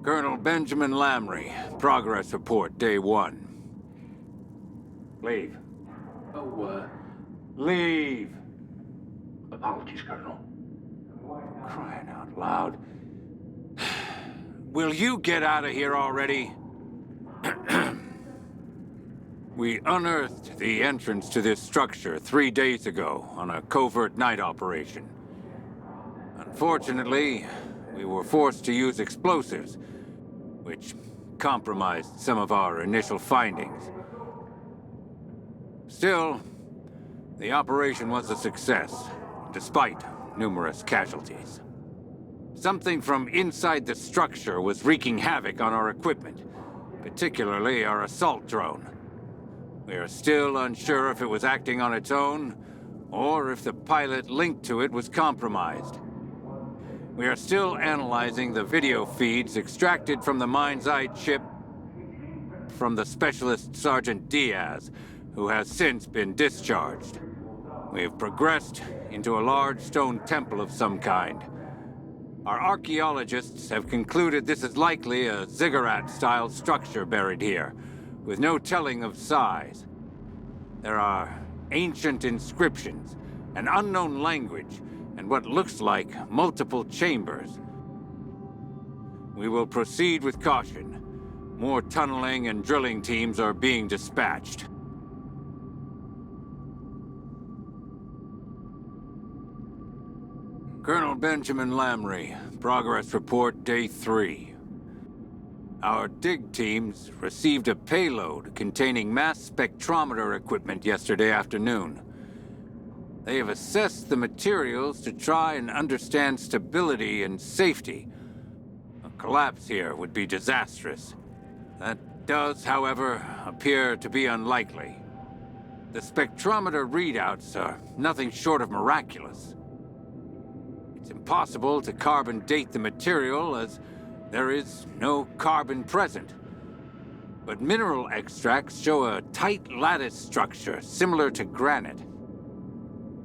Colonel Benjamin Lamrie, progress report, day 1. Leave. Oh, Leave! apologies, Colonel. Crying out loud. Will you get out of here already? We unearthed the entrance to this structure 3 days ago on a covert night operation. Unfortunately, we were forced to use explosives, which compromised some of our initial findings. Still, the operation was a success, despite numerous casualties. Something from inside the structure was wreaking havoc on our equipment, particularly our assault drone. We are still unsure if it was acting on its own, or if the pilot linked to it was compromised. We are still analyzing the video feeds extracted from the MindsEye chip from the Specialist Sergeant Diaz, who has since been discharged. We have progressed into a large stone temple of some kind. Our archaeologists have concluded this is likely a Ziggurat-style structure buried here, with no telling of size. There are ancient inscriptions, an unknown language, and what looks like multiple chambers. We will proceed with caution. More tunneling and drilling teams are being dispatched. Colonel Benjamin Lamrie, progress report, day 3. Our dig teams received a payload containing mass spectrometer equipment yesterday afternoon. They have assessed the materials to try and understand stability and safety. A collapse here would be disastrous. That does, however, appear to be unlikely. The spectrometer readouts are nothing short of miraculous. It's impossible to carbon date the material as there is no carbon present. But mineral extracts show a tight lattice structure similar to granite.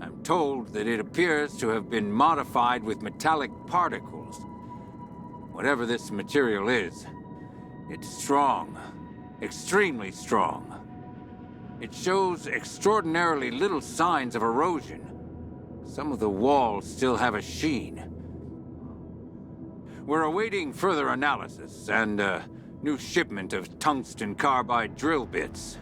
I'm told that it appears to have been modified with metallic particles. Whatever this material is, it's strong, extremely strong. It shows extraordinarily little signs of erosion. Some of the walls still have a sheen. We're awaiting further analysis and a new shipment of tungsten carbide drill bits.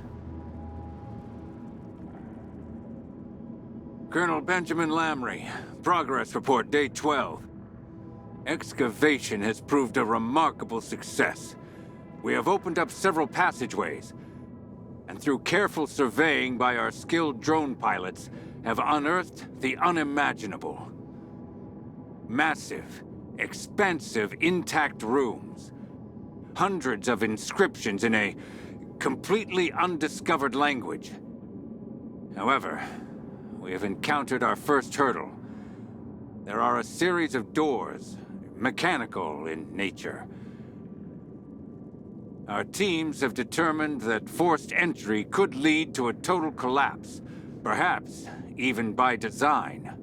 Colonel Benjamin Lamrie, progress report, day 12. Excavation has proved a remarkable success. We have opened up several passageways, and through careful surveying by our skilled drone pilots, have unearthed the unimaginable. Massive, expansive, intact rooms. Hundreds of inscriptions in a completely undiscovered language. However, we have encountered our first hurdle. There are a series of doors, mechanical in nature. Our teams have determined that forced entry could lead to a total collapse, perhaps even by design.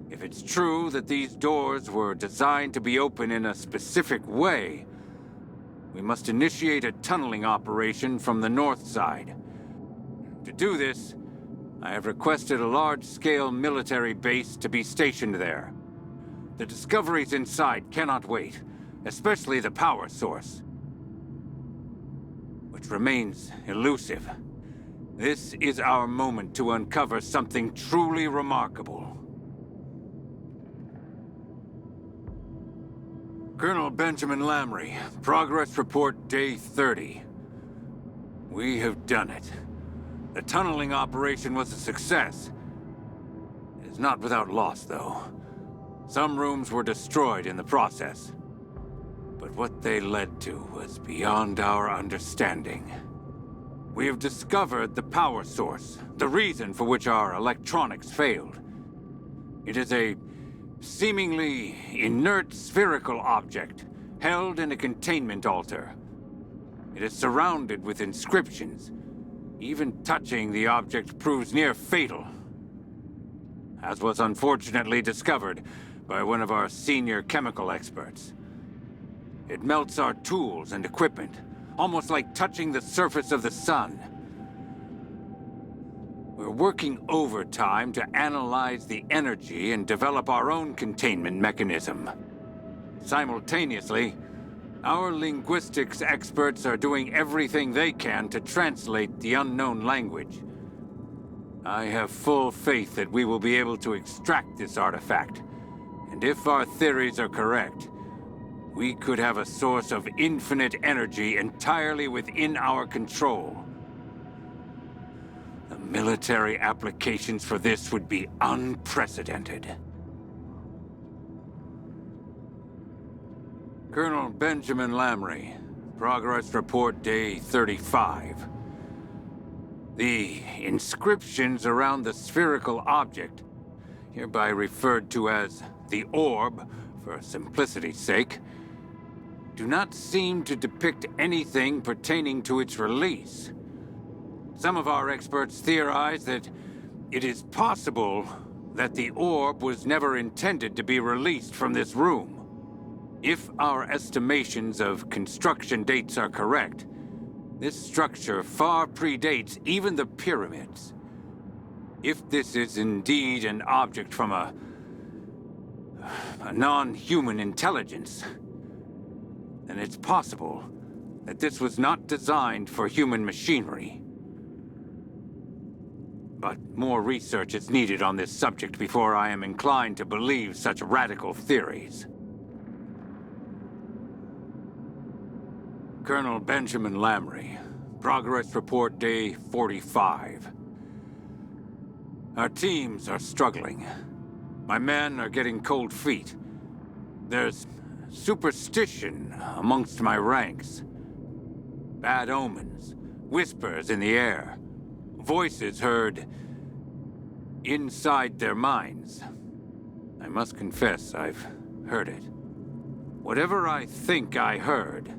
If it's true that these doors were designed to be open in a specific way, we must initiate a tunneling operation from the north side. To do this, I have requested a large-scale military base to be stationed there. The discoveries inside cannot wait, especially the power source, which remains elusive. This is our moment to uncover something truly remarkable. Colonel Benjamin Lamrie, progress report, day 30. We have done it. The tunneling operation was a success. It is not without loss, though. Some rooms were destroyed in the process. But what they led to was beyond our understanding. We have discovered the power source, the reason for which our electronics failed. It is a seemingly inert spherical object held in a containment altar. It is surrounded with inscriptions. Even touching the object proves near fatal, as was unfortunately discovered by one of our senior chemical experts. It melts our tools and equipment, almost like touching the surface of the sun. We're working overtime to analyze the energy and develop our own containment mechanism. Simultaneously, our linguistics experts are doing everything they can to translate the unknown language. I have full faith that we will be able to extract this artifact. And if our theories are correct, we could have a source of infinite energy entirely within our control. The military applications for this would be unprecedented. Colonel Benjamin Lamrie, Progress Report Day 35. The inscriptions around the spherical object, hereby referred to as the orb for simplicity's sake, do not seem to depict anything pertaining to its release. Some of our experts theorize that it is possible that the orb was never intended to be released from this room. If our estimations of construction dates are correct, this structure far predates even the pyramids. If this is indeed an object from a non-human intelligence, then it's possible that this was not designed for human machinery. But more research is needed on this subject before I am inclined to believe such radical theories. Colonel Benjamin Lamrie, Progress Report Day 45. Our teams are struggling. My men are getting cold feet. There's superstition amongst my ranks. Bad omens, whispers in the air, voices heard inside their minds. I must confess, I've heard it. Whatever I think I heard,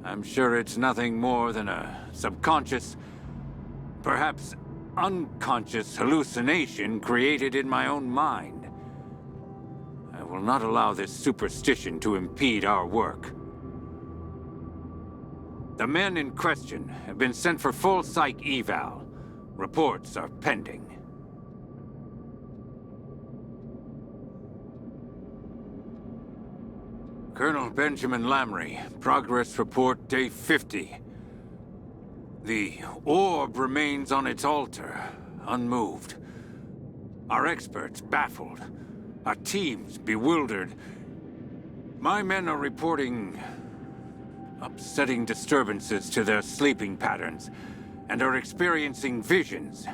I'm sure it's nothing more than a subconscious, perhaps unconscious hallucination created in my own mind. I will not allow this superstition to impede our work. The men in question have been sent for full psych eval. Reports are pending. Colonel Benjamin Lamrie, Progress Report Day 50. The orb remains on its altar, unmoved. Our experts baffled. Our teams bewildered. My men are reporting upsetting disturbances to their sleeping patterns and are experiencing visions.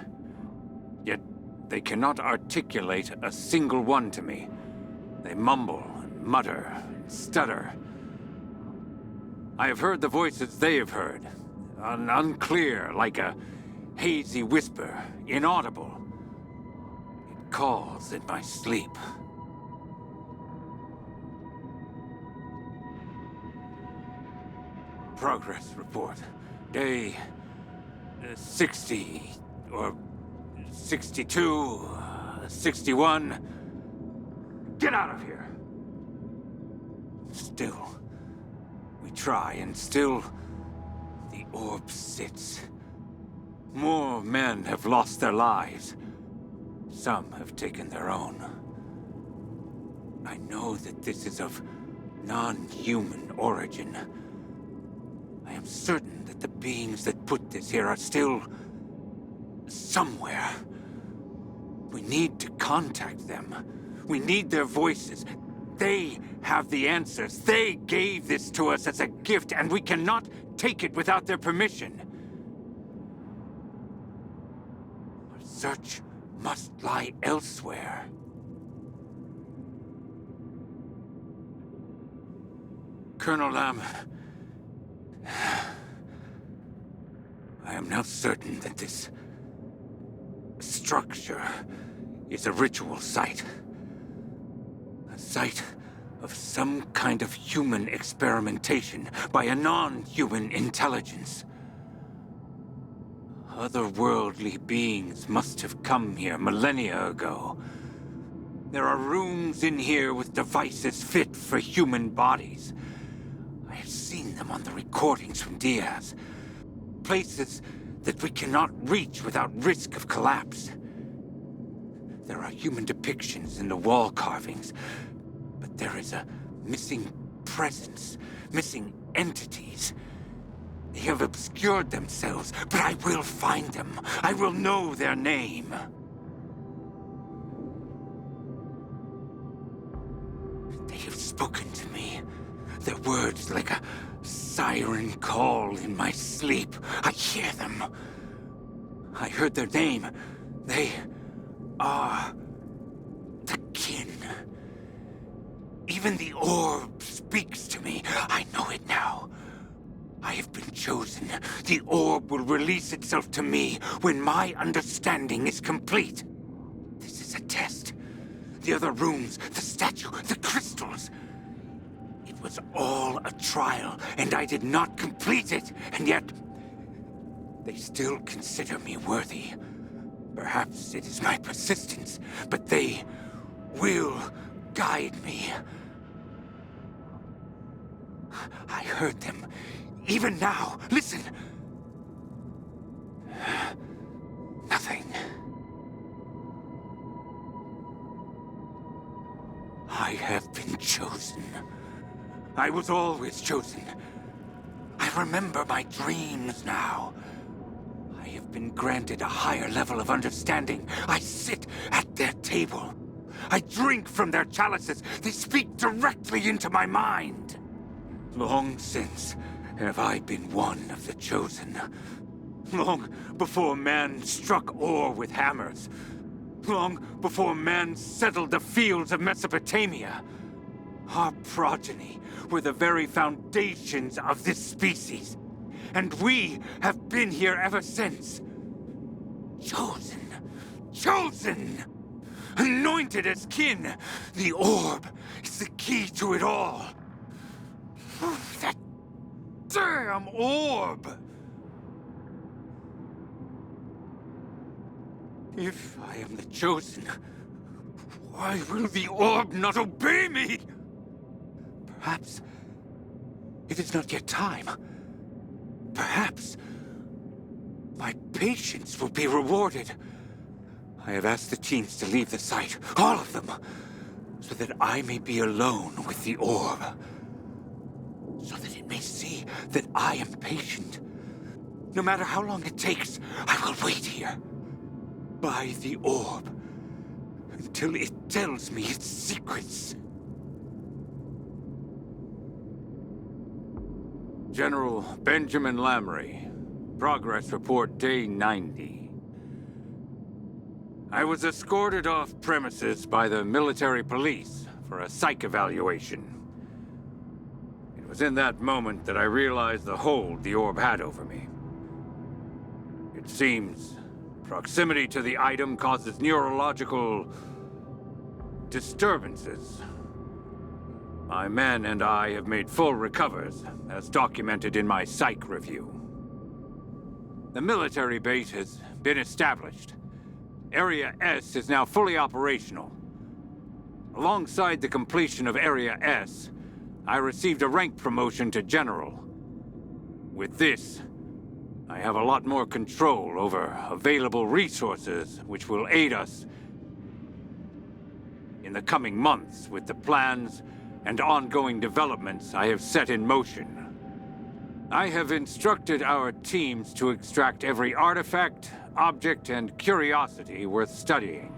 Yet they cannot articulate a single one to me. They mumble and mutter and stutter. I have heard the voices they have heard. Unclear, like a hazy whisper, inaudible. It calls in my sleep. Progress report. Day 60, or 62, 61. Get out of here! Still, we try, and still, the orb sits. More men have lost their lives. Some have taken their own. I know that this is of non-human origin. I am certain that the beings that put this here are still somewhere. We need to contact them. We need their voices. They have the answers. They gave this to us as a gift, and we cannot take it without their permission. Our search must lie elsewhere. Colonel Lam, I am now certain that this structure is a ritual site. A site of some kind of human experimentation by a non-human intelligence. Otherworldly beings must have come here millennia ago. There are rooms in here with devices fit for human bodies. I have seen them on the recordings from Diaz. Places that we cannot reach without risk of collapse. There are human depictions in the wall carvings, but there is a missing presence, missing entities. They have obscured themselves, but I will find them. I will know their name. They have spoken to me. Their words like a siren call in my sleep. I hear them. I heard their name. They are the kin. Even the orb speaks to me. I know it now. I have been chosen. The orb will release itself to me when my understanding is complete. This is a test. The other rooms, the statue, the crystals. It was all a trial, and I did not complete it, and yet they still consider me worthy. Perhaps it is my persistence, but they will guide me. I heard them. Even now, listen! Nothing. I have been chosen. I was always chosen. I remember my dreams now. I have been granted a higher level of understanding. I sit at their table. I drink from their chalices. They speak directly into my mind. Long since have I been one of the chosen. Long before man struck ore with hammers. Long before man settled the fields of Mesopotamia. Our progeny were the very foundations of this species. And we have been here ever since. Chosen. Chosen! Anointed as kin. The orb is the key to it all. That damn orb! If I am the chosen, why will the orb not obey me? Perhaps it is not yet time. Perhaps my patience will be rewarded. I have asked the teams to leave the site, all of them, so that I may be alone with the orb. So that it may see that I am patient. No matter how long it takes, I will wait here. By the orb. Until it tells me its secrets. General Benjamin Lamrie. Progress report day 90. I was escorted off premises by the military police for a psych evaluation. It was in that moment that I realized the hold the orb had over me. It seems proximity to the item causes neurological disturbances. My men and I have made full recovers, as documented in my psych review. The military base has been established. Area S is now fully operational. Alongside the completion of Area S, I received a rank promotion to General. With this, I have a lot more control over available resources, which will aid us in the coming months with the plans and ongoing developments I have set in motion. I have instructed our teams to extract every artifact, object, and curiosity worth studying.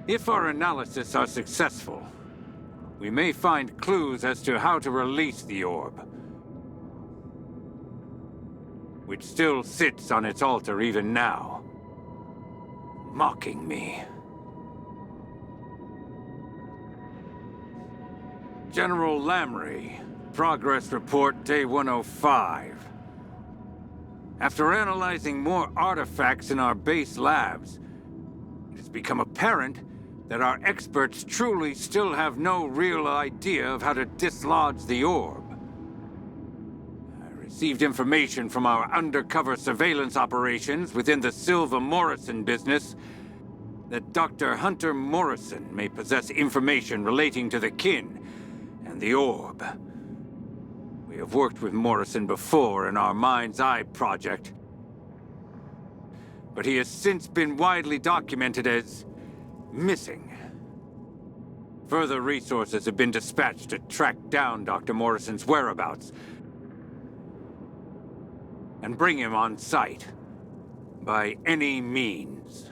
If our analysis are successful, we may find clues as to how to release the orb, which still sits on its altar even now, mocking me. General Lamrie, progress report day 105. After analyzing more artifacts in our base labs, it has become apparent that our experts truly still have no real idea of how to dislodge the orb. I received information from our undercover surveillance operations within the Silva Morrison business that Dr. Hunter Morrison may possess information relating to the kin and the orb. We have worked with Morrison before in our MindsEye project, but he has since been widely documented as missing. Further resources have been dispatched to track down Dr. Morrison's whereabouts and bring him on site by any means.